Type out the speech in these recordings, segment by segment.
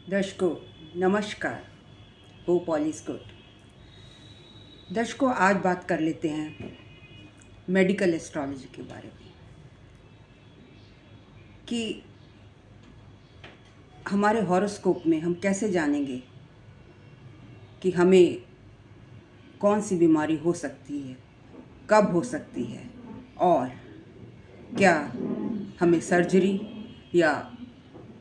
दर्शकों नमस्कार। Hope all is good. दर्शकों आज बात कर लेते हैं मेडिकल एस्ट्रोलॉजी के बारे में कि हमारे हॉरोस्कोप में हम कैसे जानेंगे कि हमें कौन सी बीमारी हो सकती है, कब हो सकती है और क्या हमें सर्जरी या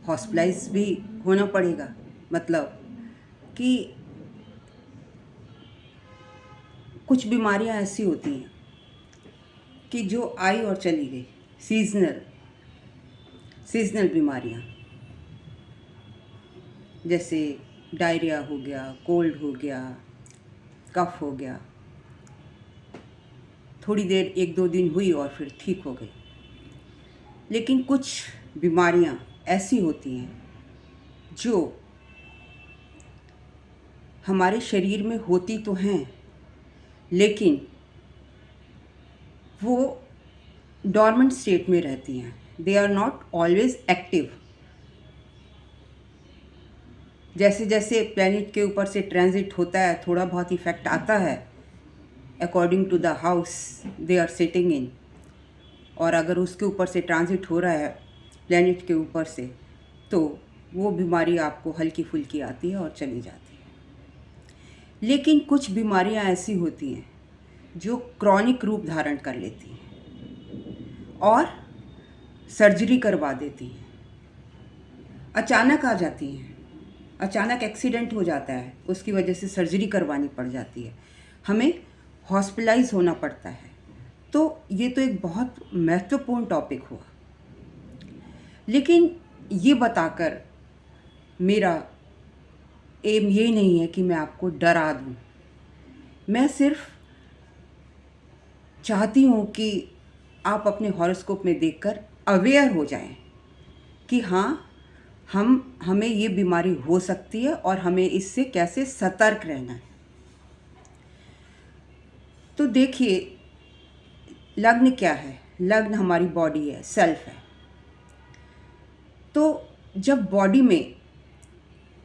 हॉस्पिटलाइज भी होना पड़ेगा। मतलब कि कुछ बीमारियां ऐसी होती हैं कि जो आई और चली गई, सीजनल बीमारियां, जैसे डायरिया हो गया, कोल्ड हो गया, कफ हो गया, थोड़ी देर 1-2 दिन हुई और फिर ठीक हो गई। लेकिन कुछ बीमारियां ऐसी होती हैं जो हमारे शरीर में होती तो हैं लेकिन वो डॉर्मेंट स्टेट में रहती हैं। They are not always active. जैसे जैसे प्लैनेट के ऊपर से ट्रांजिट होता है थोड़ा बहुत इफेक्ट आता है according to the house they are sitting in. और अगर उसके ऊपर से ट्रांजिट हो रहा है प्लैनेट के ऊपर से तो वो बीमारी आपको हल्की फुल्की आती है और चली जाती है। लेकिन कुछ बीमारियां ऐसी होती हैं जो क्रॉनिक रूप धारण कर लेती हैं और सर्जरी करवा देती हैं, अचानक आ जाती हैं। अचानक एक्सीडेंट हो जाता है, उसकी वजह से सर्जरी करवानी पड़ जाती है, हमें हॉस्पिटलाइज होना पड़ता है। तो ये तो एक बहुत महत्वपूर्ण टॉपिक हुआ। लेकिन ये बताकर मेरा एम ये नहीं है कि मैं आपको डरा दूँ। मैं सिर्फ चाहती हूँ कि आप अपने हॉरोस्कोप में देखकर अवेयर हो जाएं कि हाँ हमें ये बीमारी हो सकती है और हमें इससे कैसे सतर्क रहना है। तो देखिए, लग्न क्या है? लग्न हमारी बॉडी है, सेल्फ है। तो जब बॉडी में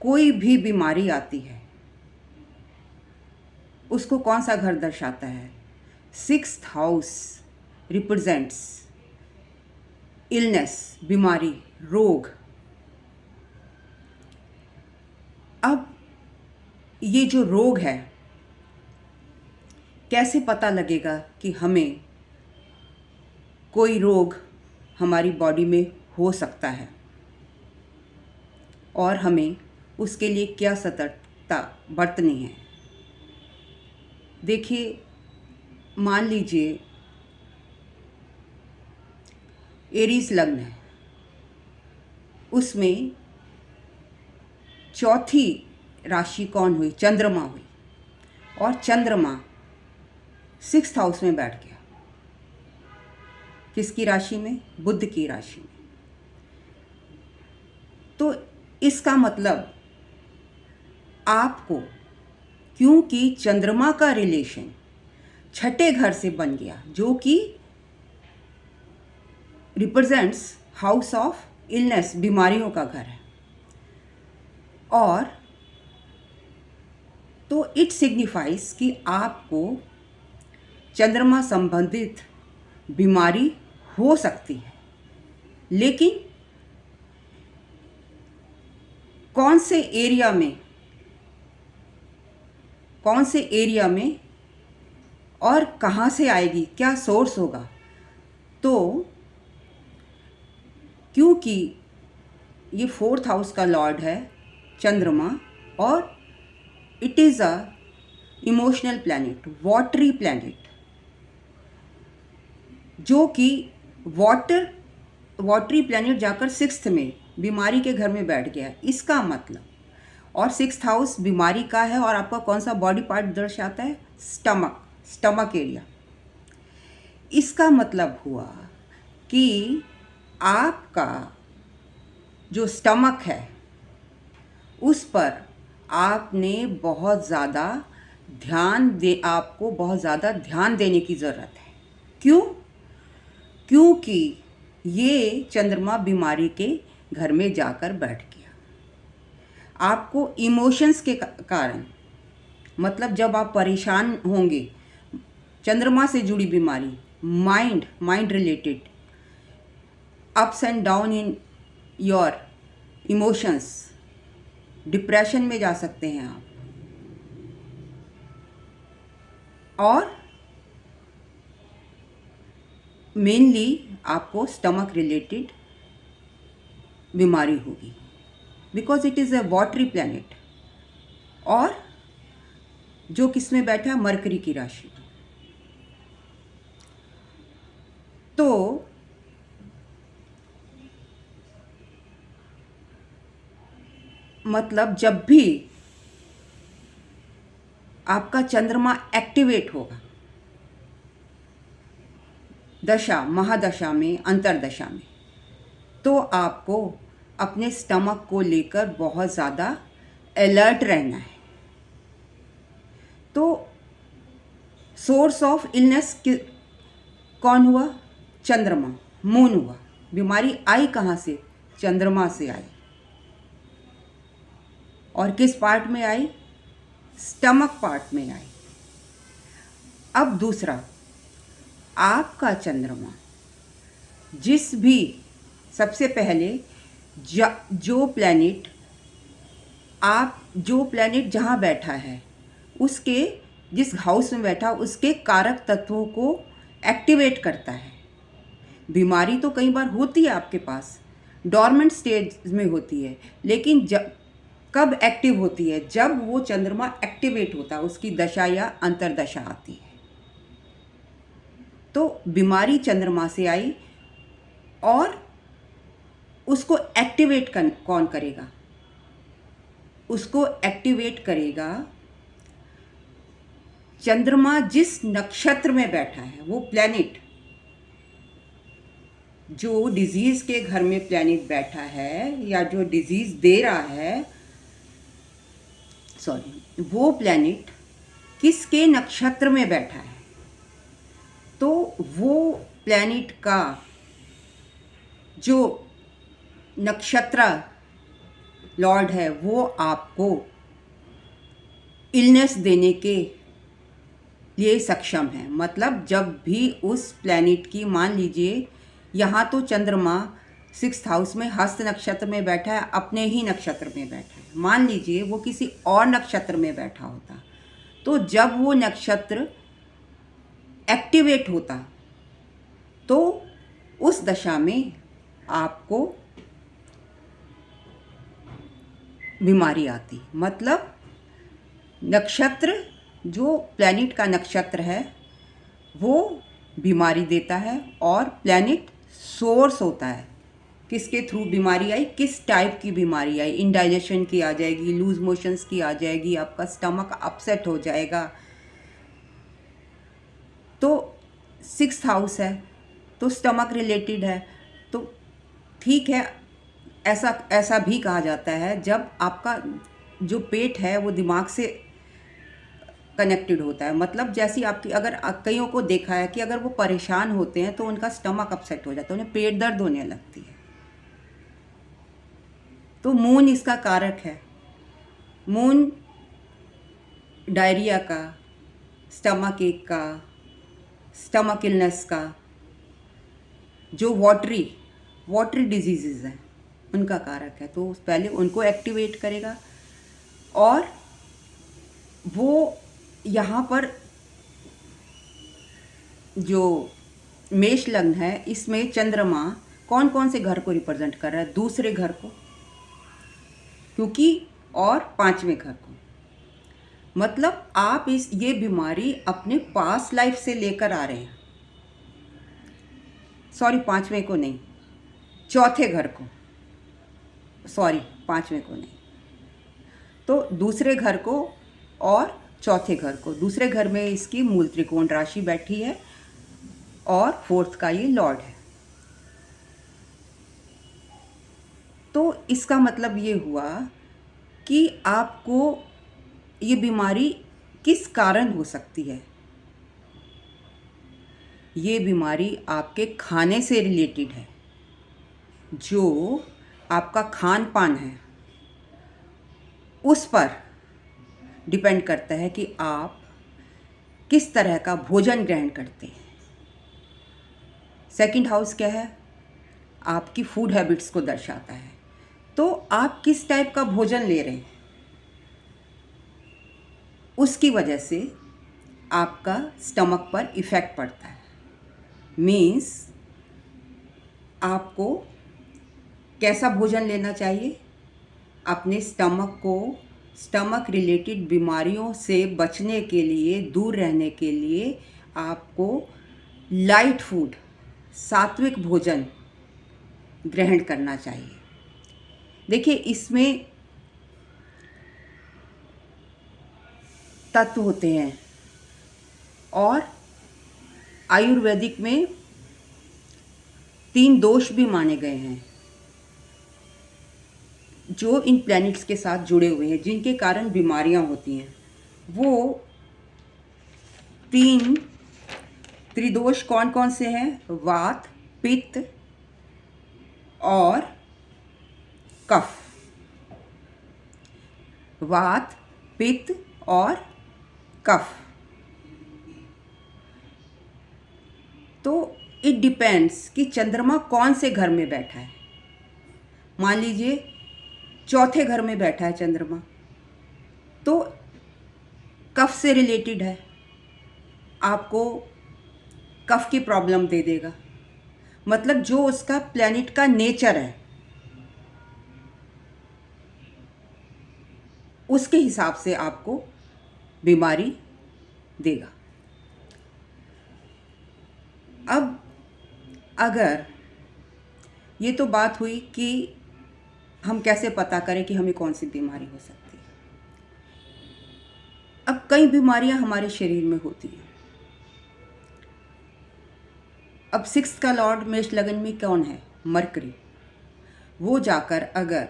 कोई भी बीमारी आती है उसको कौन सा घर दर्शाता है? 6th हाउस रिप्रेजेंट्स इलनेस, बीमारी, रोग। अब ये जो रोग है कैसे पता लगेगा कि हमें कोई रोग हमारी बॉडी में हो सकता है और हमें उसके लिए क्या सतर्कता बरतनी है? देखिए, मान लीजिए एरीज लग्न है, उसमें चौथी राशि कौन हुई? चंद्रमा हुई। और चंद्रमा 6th हाउस में बैठ गया। किसकी राशि में? बुध की राशि में। तो इसका मतलब आपको, क्योंकि चंद्रमा का रिलेशन छठे घर से बन गया जो कि रिप्रेजेंट्स हाउस ऑफ इलनेस, बीमारियों का घर है, और तो इट सिग्निफाइज कि आपको चंद्रमा संबंधित बीमारी हो सकती है। लेकिन कौन से एरिया में और कहाँ से आएगी, क्या सोर्स होगा? तो क्योंकि ये 4th हाउस का लॉर्ड है चंद्रमा और it is a emotional planet, watery planet, जो कि वाटरी प्लैनेट जाकर 6th में बीमारी के घर में बैठ गया। इसका मतलब, और 6th हाउस बीमारी का है और आपका कौन सा बॉडी पार्ट दर्शाता है? Stomach area. इसका मतलब हुआ कि आपका जो स्टमक है उस पर आपको बहुत ज़्यादा ध्यान देने की ज़रूरत है। क्यों? क्योंकि ये चंद्रमा बीमारी के घर में जाकर बैठ गया। आपको इमोशंस के कारण, मतलब जब आप परेशान होंगे, चंद्रमा से जुड़ी बीमारी, mind related ups and down in your emotions, depression में जा सकते हैं आप। और मेनली आपको स्टमक रिलेटेड बीमारी होगी, because it is a watery planet, और जो किस में बैठा है, मरकरी की राशि। तो मतलब जब भी आपका चंद्रमा एक्टिवेट होगा, दशा, महादशा में, अंतरदशा में, तो आपको अपने स्टमक को लेकर बहुत ज़्यादा अलर्ट रहना है। तो सोर्स ऑफ इलनेस कौन हुआ? चंद्रमा, मून हुआ। बीमारी आई कहाँ से? चंद्रमा से आई। और किस पार्ट में आई? स्टमक पार्ट में आई। अब दूसरा, आपका चंद्रमा जिस भी, सबसे पहले जो प्लैनेट जहाँ बैठा है, उसके, जिस हाउस में बैठा उसके कारक तत्वों को एक्टिवेट करता है। बीमारी तो कई बार होती है आपके पास, डॉर्मेंट स्टेज में होती है, लेकिन कब एक्टिव होती है? जब वो चंद्रमा एक्टिवेट होता है, उसकी दशा या अंतरदशा आती है। तो बीमारी चंद्रमा से आई, और उसको एक्टिवेट कौन करेगा? उसको एक्टिवेट करेगा चंद्रमा जिस नक्षत्र में बैठा है, वो प्लैनेट, जो डिजीज के घर में प्लैनेट बैठा है या जो डिजीज दे रहा है, वो प्लैनेट किसके नक्षत्र में बैठा है, तो वो प्लैनेट का जो नक्षत्र लॉर्ड है, वो आपको इलनेस देने के लिए सक्षम है। मतलब जब भी उस प्लैनेट की, मान लीजिए यहाँ तो चंद्रमा 6th हाउस में हस्त नक्षत्र में बैठा है, अपने ही नक्षत्र में बैठा है, मान लीजिए वो किसी और नक्षत्र में बैठा होता, तो जब वो नक्षत्र एक्टिवेट होता, तो उस दशा में आपको बीमारी आती। मतलब नक्षत्र, जो प्लैनेट का नक्षत्र है, वो बीमारी देता है, और प्लैनेट सोर्स होता है किसके थ्रू बीमारी आई, किस टाइप की बीमारी आई। इंडाइजेशन की आ जाएगी, लूज मोशंस की आ जाएगी, आपका स्टमक अपसेट हो जाएगा। तो 6th हाउस है, तो स्टमक रिलेटेड है, तो ठीक है। ऐसा भी कहा जाता है, जब आपका जो पेट है वो दिमाग से कनेक्टेड होता है। मतलब जैसी आपकी, अगर कईयों को देखा है कि अगर वो परेशान होते हैं तो उनका स्टमक अपसेट हो जाता है, उन्हें पेट दर्द होने लगती है। तो मून इसका कारक है। मून डायरिया का, स्टमक एक का, स्टमक इलनेस का, जो वाटरी डिजीज़ हैं उनका कारक है। तो पहले उनको एक्टिवेट करेगा, और वो यहाँ पर जो मेष लग्न है, इसमें चंद्रमा कौन कौन से घर को रिप्रेजेंट कर रहा है? दूसरे घर को, क्योंकि, और 5वें घर को। मतलब आप ये बीमारी अपने पास्ट लाइफ से लेकर आ रहे हैं। 5वें को नहीं, चौथे घर को, 5वें को नहीं, तो दूसरे घर को और चौथे घर को। दूसरे घर में इसकी मूल त्रिकोण राशि बैठी है, और 4th का ये लॉर्ड है। तो इसका मतलब ये हुआ कि आपको ये बीमारी किस कारण हो सकती है? ये बीमारी आपके खाने से रिलेटेड है। जो आपका खान पान है, उस पर डिपेंड करता है कि आप किस तरह का भोजन ग्रहण करते हैं। सेकंड हाउस क्या है? आपकी फूड हैबिट्स को दर्शाता है। तो आप किस टाइप का भोजन ले रहे हैं, उसकी वजह से आपका स्टमक पर इफ़ेक्ट पड़ता है। मीन्स आपको कैसा भोजन लेना चाहिए? अपने स्टमक रिलेटेड बीमारियों से बचने के लिए, दूर रहने के लिए आपको लाइट फूड, सात्विक भोजन ग्रहण करना चाहिए। देखिए, इसमें तत्व होते हैं और आयुर्वेदिक में 3 दोष भी माने गए हैं जो इन प्लैनेट्स के साथ जुड़े हुए हैं, जिनके कारण बीमारियां होती हैं। वो 3 त्रिदोष कौन कौन से हैं? वात, पित्त और कफ। वात, पित्त और कफ। तो इट डिपेंड्स कि चंद्रमा कौन से घर में बैठा है। मान लीजिए चौथे घर में बैठा है चंद्रमा, तो कफ से रिलेटेड है, आपको कफ की प्रॉब्लम दे देगा। मतलब जो उसका प्लैनेट का नेचर है उसके हिसाब से आपको बीमारी देगा। अब अगर ये तो बात हुई कि हम कैसे पता करें कि हमें कौन सी बीमारी हो सकती है। अब कई बीमारियां हमारे शरीर में होती हैं। अब 6th का लॉर्ड मेष लगन में कौन है? मरकरी। वो जाकर अगर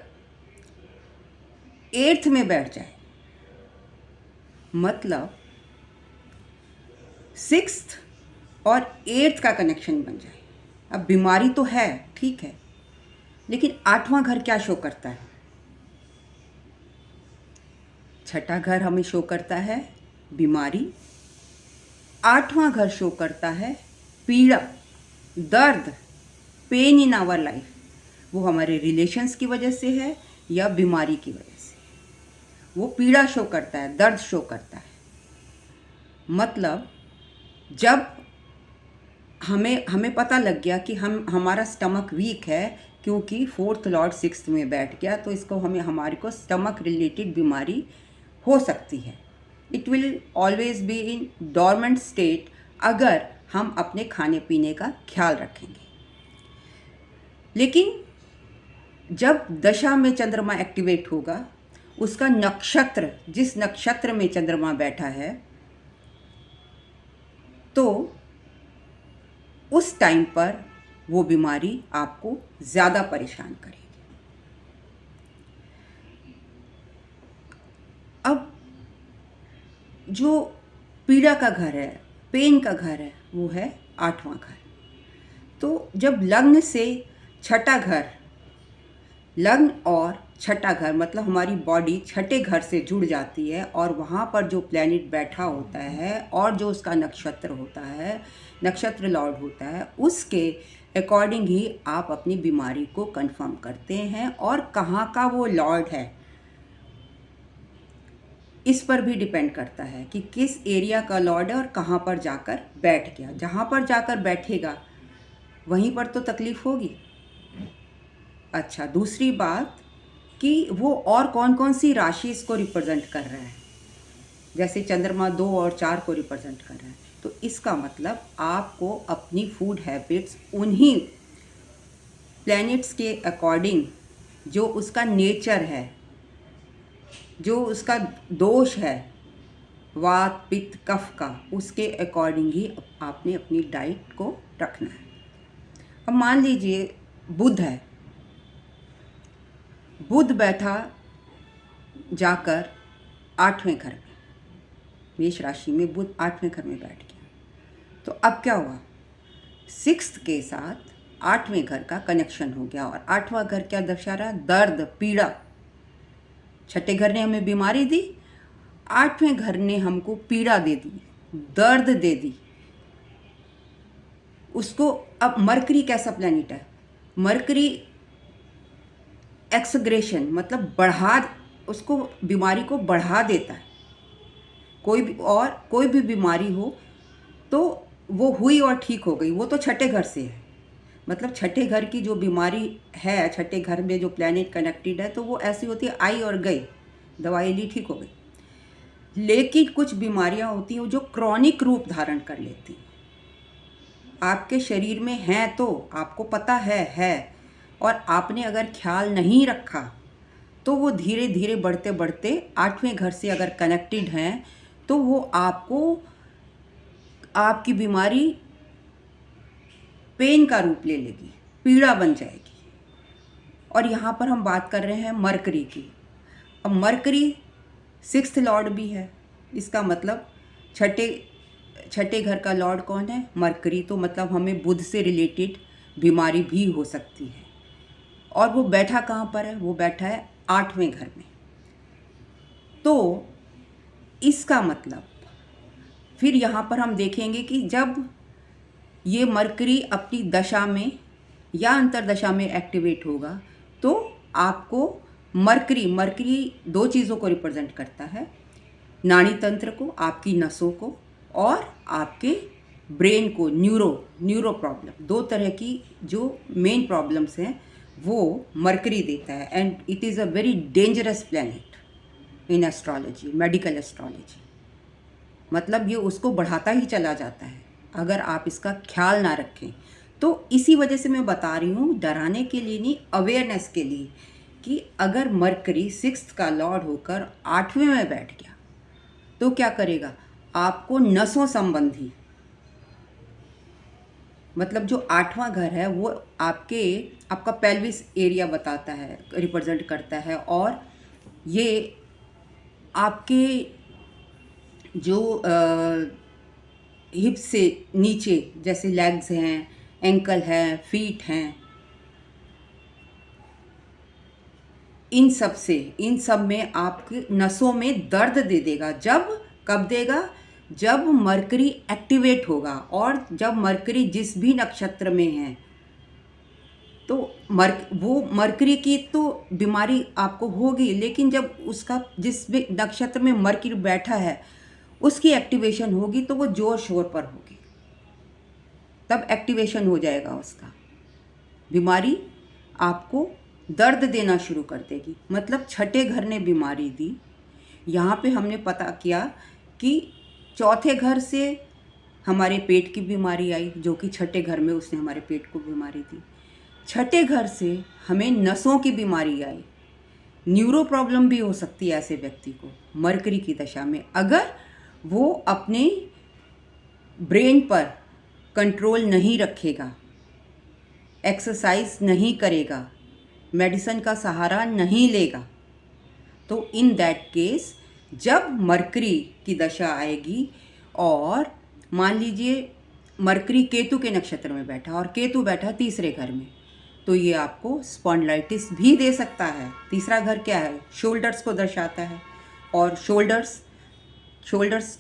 8th में बैठ जाए, मतलब 6th और 8th का कनेक्शन बन जाए। अब बीमारी तो है, ठीक है, लेकिन 8वां घर क्या शो करता है? छठा घर हमें शो करता है बीमारी, 8वां घर शो करता है पीड़ा, दर्द, पेन इन आवर लाइफ। वो हमारे रिलेशंस की वजह से है या बीमारी की वजह से। वो पीड़ा शो करता है, दर्द शो करता है। मतलब जब हमें पता लग गया कि हमारा स्टमक वीक है क्योंकि 4th लॉर्ड 6th में बैठ गया, तो इसको हमारे को स्टमक रिलेटेड बीमारी हो सकती है। It will always be in dormant state अगर हम अपने खाने पीने का ख्याल रखेंगे। लेकिन जब दशा में चंद्रमा एक्टिवेट होगा, उसका नक्षत्र, जिस नक्षत्र में चंद्रमा बैठा है, तो उस टाइम पर वो बीमारी आपको ज़्यादा परेशान करेगी। अब जो पीड़ा का घर है, पेन का घर है, वो है 8वां घर। तो जब लग्न से छठा घर, लग्न और छठा घर मतलब हमारी बॉडी छठे घर से जुड़ जाती है और वहाँ पर जो प्लैनेट बैठा होता है और जो उसका नक्षत्र होता है, नक्षत्र लॉर्ड होता है, उसके अकॉर्डिंग ही आप अपनी बीमारी को कंफर्म करते हैं। और कहाँ का वो लॉर्ड है इस पर भी डिपेंड करता है कि किस एरिया का लॉर्ड है और कहाँ पर जाकर बैठ गया। जहाँ पर जाकर बैठेगा वहीं पर तो तकलीफ होगी। अच्छा, दूसरी बात कि वो और कौन कौन सी राशि इसको रिप्रेजेंट कर रहा है। जैसे चंद्रमा 2 और 4 को रिप्रेजेंट कर रहा है, तो इसका मतलब आपको अपनी फूड हैबिट्स उन्हीं प्लैनेट्स के अकॉर्डिंग, जो उसका नेचर है, जो उसका दोष है वात, पित्त, कफ का, उसके अकॉर्डिंग ही आपने अपनी डाइट को रखना है। अब मान लीजिए बुध है, बुध बैठा जाकर 8वें घर में, मेष राशि में बुध 8वें घर में बैठ गया, तो अब क्या हुआ? 6th के साथ 8वें घर का कनेक्शन हो गया और 8वां घर क्या दर्शा रहा? दर्द, पीड़ा। छठे घर ने हमें बीमारी दी, आठवें घर ने हमको पीड़ा दे दी, दर्द दे दी उसको। अब मरकरी कैसा प्लैनेट है? मरकरी एक्सग्रेशन मतलब उसको बीमारी को बढ़ा देता है। कोई भी बीमारी हो तो वो हुई और ठीक हो गई, वो तो छठे घर से है। मतलब छठे घर की जो बीमारी है, छठे घर में जो प्लैनेट कनेक्टेड है, तो वो ऐसी होती है, आई और गई, दवाई ली, ठीक हो गई। लेकिन कुछ बीमारियां होती हैं जो क्रॉनिक रूप धारण कर लेती हैं। आपके शरीर में हैं तो आपको पता है, और आपने अगर ख्याल नहीं रखा तो वो धीरे धीरे बढ़ते बढ़ते आठवें घर से अगर कनेक्टेड हैं तो वो आपकी बीमारी पेन का रूप ले लेगी, पीड़ा बन जाएगी। और यहाँ पर हम बात कर रहे हैं मरकरी की। अब मरकरी 6th लॉर्ड भी है, इसका मतलब छठे घर का लॉर्ड कौन है? मरकरी। तो मतलब हमें बुध से रिलेटेड बीमारी भी हो सकती है। और वो बैठा कहाँ पर है? वो बैठा है 8वें घर में। तो इसका मतलब फिर यहाँ पर हम देखेंगे कि जब ये मरकरी अपनी दशा में या अंतरदशा में एक्टिवेट होगा तो आपको मरकरी 2 चीज़ों को रिप्रेजेंट करता है, नाड़ी तंत्र को, आपकी नसों को, और आपके ब्रेन को, न्यूरो प्रॉब्लम। 2 तरह की जो मेन प्रॉब्लम्स हैं वो मरकरी देता है। And it is a very dangerous planet in astrology, medical astrology. मतलब ये उसको बढ़ाता ही चला जाता है अगर आप इसका ख्याल ना रखें। तो इसी वजह से मैं बता रही हूँ, डराने के लिए नहीं, अवेयरनेस के लिए, कि अगर मरकरी 6th का लॉर्ड होकर 8वें में बैठ गया तो क्या करेगा? आपको नसों संबंधी, मतलब जो 8वां घर है वो आपका पेल्विस एरिया बताता है, रिप्रेजेंट करता है। और ये आपके जो हिप से नीचे, जैसे लेग्स हैं, एंकल हैं, फीट हैं, इन सब में आपके नसों में दर्द दे देगा। कब देगा? जब मरकरी एक्टिवेट होगा। और जब मरकरी जिस भी नक्षत्र में है तो वो मरकरी की तो बीमारी आपको होगी, लेकिन जब उसका जिस भी नक्षत्र में मरकरी बैठा है उसकी एक्टिवेशन होगी तो वो जोर शोर पर होगी, तब एक्टिवेशन हो जाएगा उसका। बीमारी आपको दर्द देना शुरू कर देगी। मतलब छठे घर ने बीमारी दी। यहाँ पे हमने पता किया कि चौथे घर से हमारे पेट की बीमारी आई, जो कि छठे घर में उसने हमारे पेट को बीमारी दी। छठे घर से हमें नसों की बीमारी आई। न्यूरो प्रॉब्लम भी हो सकती है ऐसे व्यक्ति को मरकरी की दशा में, अगर वो अपने ब्रेन पर कंट्रोल नहीं रखेगा, एक्सरसाइज नहीं करेगा, मेडिसिन का सहारा नहीं लेगा। तो इन दैट केस जब मरकरी की दशा आएगी, और मान लीजिए मरकरी केतु के नक्षत्र में बैठा और केतु बैठा 3रे घर में, तो ये आपको स्पॉन्डिलाइटिस भी दे सकता है। 3रा घर क्या है? शोल्डर्स को दर्शाता है। और शोल्डर्स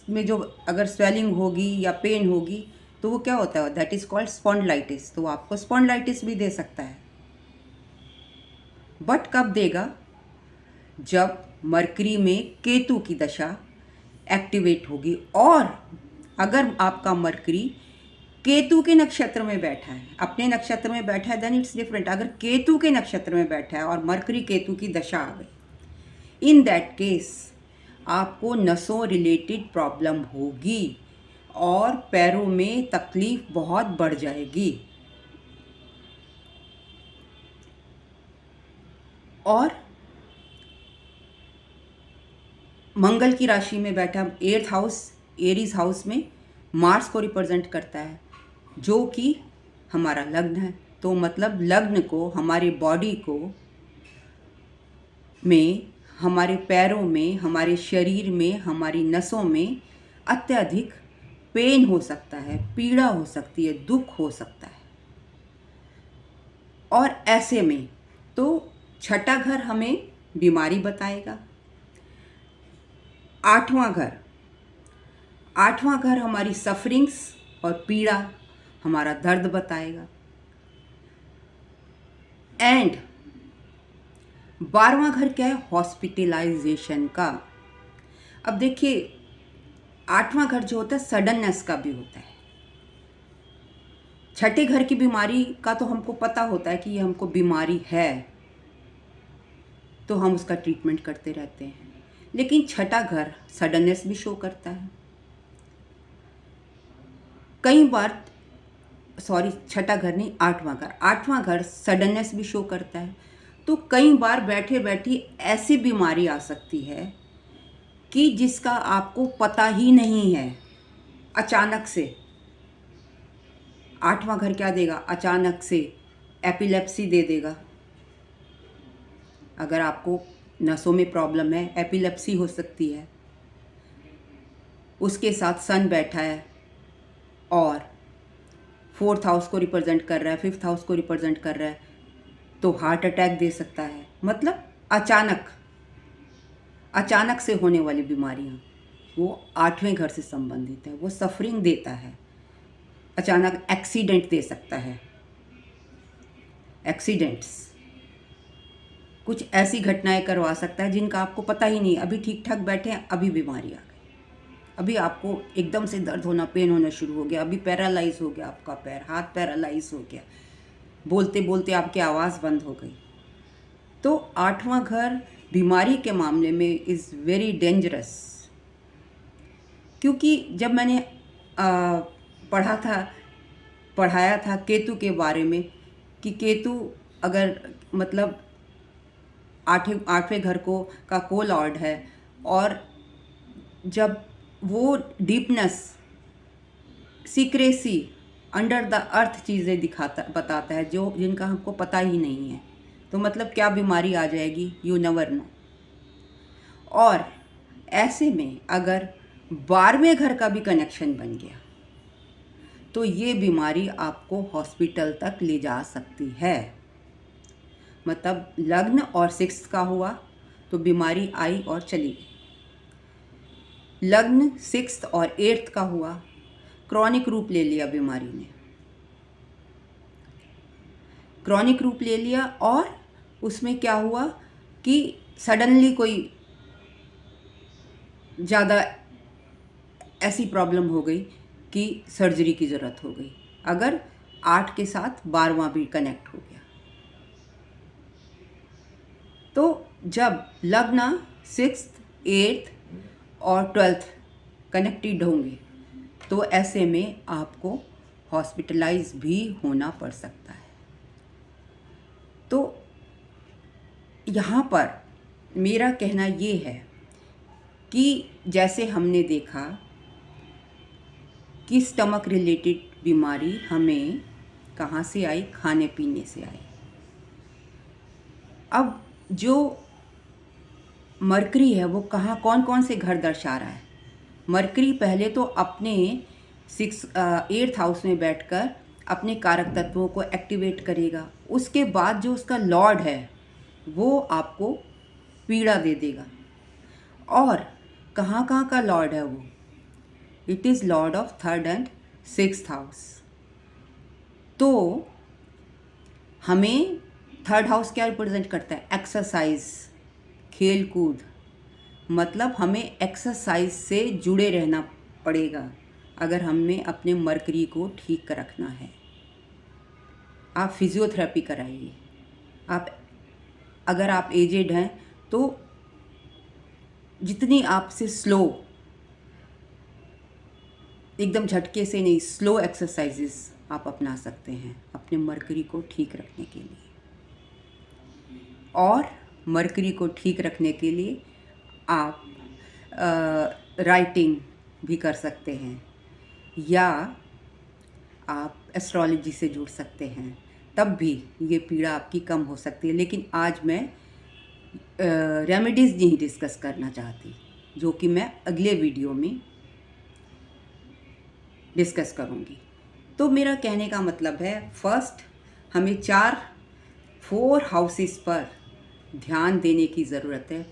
में जो अगर स्वेलिंग होगी या पेन होगी तो वो क्या होता है? That is called spondylitis. तो आपको स्पॉन्डिलाइटिस भी दे सकता है। बट कब देगा? जब मरकरी में केतु की दशा एक्टिवेट होगी। और अगर आपका मरकरी केतु के नक्षत्र में बैठा है, अपने नक्षत्र में बैठा है, देन इट्स डिफरेंट। अगर केतु के नक्षत्र में बैठा है और मरकरी केतु की दशा आ गई, इन दैट केस आपको नसों रिलेटेड प्रॉब्लम होगी और पैरों में तकलीफ बहुत बढ़ जाएगी। और मंगल की राशि में बैठा 8th हाउस, एरीज हाउस में मार्स को रिप्रेजेंट करता है, जो कि हमारा लग्न है। तो मतलब लग्न को, हमारे बॉडी को में, हमारे पैरों में, हमारे शरीर में, हमारी नसों में अत्यधिक पेन हो सकता है, पीड़ा हो सकती है, दुख हो सकता है। और ऐसे में तो छठा घर हमें बीमारी बताएगा, आठवां घर, आठवां घर हमारी सफरिंग्स और पीड़ा, हमारा दर्द बताएगा। एंड 12वां घर क्या है? हॉस्पिटलाइजेशन का। अब देखिए, 8वां घर जो होता है सडननेस का भी होता है। छठे घर की बीमारी का तो हमको पता होता है कि ये हमको बीमारी है, तो हम उसका ट्रीटमेंट करते रहते हैं। लेकिन छठा घर सडननेस भी शो करता है। कई बार, सॉरी, छठा घर नहीं, आठवां घर सडननेस भी शो करता है। तो कई बार बैठे बैठी ऐसी बीमारी आ सकती है कि जिसका आपको पता ही नहीं है। अचानक से आठवां घर क्या देगा? अचानक से एपिलेप्सी दे देगा। अगर आपको नसों में प्रॉब्लम है, एपिलेप्सी हो सकती है। उसके साथ सन बैठा है और 4th हाउस को रिप्रेजेंट कर रहा है, 5th हाउस को रिप्रेजेंट कर रहा है, तो हार्ट अटैक दे सकता है। मतलब अचानक से होने वाली बीमारियां वो 8वें घर से संबंधित है। वो सफरिंग देता है, अचानक एक्सीडेंट दे सकता है। एक्सीडेंट्स कुछ ऐसी घटनाएं करवा सकता है जिनका आपको पता ही नहीं। अभी ठीक ठाक बैठे हैं, अभी बीमारी आ गई, अभी आपको एकदम से दर्द होना, पेन होना शुरू हो गया, अभी पैरालाइज हो गया आपका पैर, हाथ पैरालाइज हो गया, बोलते बोलते आपकी आवाज़ बंद हो गई। तो 8वां घर बीमारी के मामले में इज़ वेरी डेंजरस। क्योंकि जब मैंने पढ़ाया था केतु के बारे में कि केतु अगर मतलब आठवें घर को लॉर्ड है, और जब वो deepness, secrecy, under the earth चीज़ें बताता है जिनका हमको पता ही नहीं है, तो मतलब क्या बीमारी आ जाएगी, यू नेवर नो। और ऐसे में अगर 12वें घर का भी कनेक्शन बन गया तो ये बीमारी आपको हॉस्पिटल तक ले जा सकती है। मतलब लग्न और 6th का हुआ तो बीमारी आई और चली गई। लग्न 6th और 8th का हुआ, क्रॉनिक रूप ले लिया बीमारी ने, क्रॉनिक रूप ले लिया, और उसमें क्या हुआ कि सडनली कोई ज़्यादा ऐसी प्रॉब्लम हो गई कि सर्जरी की ज़रूरत हो गई, अगर 8 के साथ 12वां भी कनेक्ट हो गया। तो जब लग्न 6th, 8th और 12th कनेक्टेड होंगे तो ऐसे में आपको हॉस्पिटलाइज भी होना पड़ सकता है। तो यहाँ पर मेरा कहना ये है कि जैसे हमने देखा कि स्टमक रिलेटेड बीमारी हमें कहाँ से आई? खाने पीने से आई। अब जो मरकरी है वो कौन कौन से घर दर्शा रहा है? मरकरी पहले तो अपने 8th हाउस में बैठकर अपने कारक तत्वों को एक्टिवेट करेगा। उसके बाद जो उसका लॉर्ड है वो आपको पीड़ा दे देगा। और कहाँ का लॉर्ड है वो? It is Lord of 3rd and 6th house. तो हमें 3rd हाउस क्या रिप्रेजेंट करता है? एक्सरसाइज, खेल कूद। मतलब हमें एक्सरसाइज से जुड़े रहना पड़ेगा अगर हमें अपने मरकरी को ठीक रखना है। आप फिजियोथेरेपी कराइए। अगर आप एजेड हैं तो जितनी आपसे स्लो, एकदम झटके से नहीं, स्लो एक्सरसाइजेस आप अपना सकते हैं अपने मरकरी को ठीक रखने के लिए। और मरकरी को ठीक रखने के लिए आप राइटिंग भी कर सकते हैं या आप एस्ट्रोलॉजी से जुड़ सकते हैं, तब भी ये पीड़ा आपकी कम हो सकती है। लेकिन आज मैं रेमेडीज़ नहीं डिस्कस करना चाहती, जो कि मैं अगले वीडियो में डिस्कस करूँगी। तो मेरा कहने का मतलब है, फर्स्ट हमें 4 हाउसेस पर ध्यान देने की ज़रूरत है।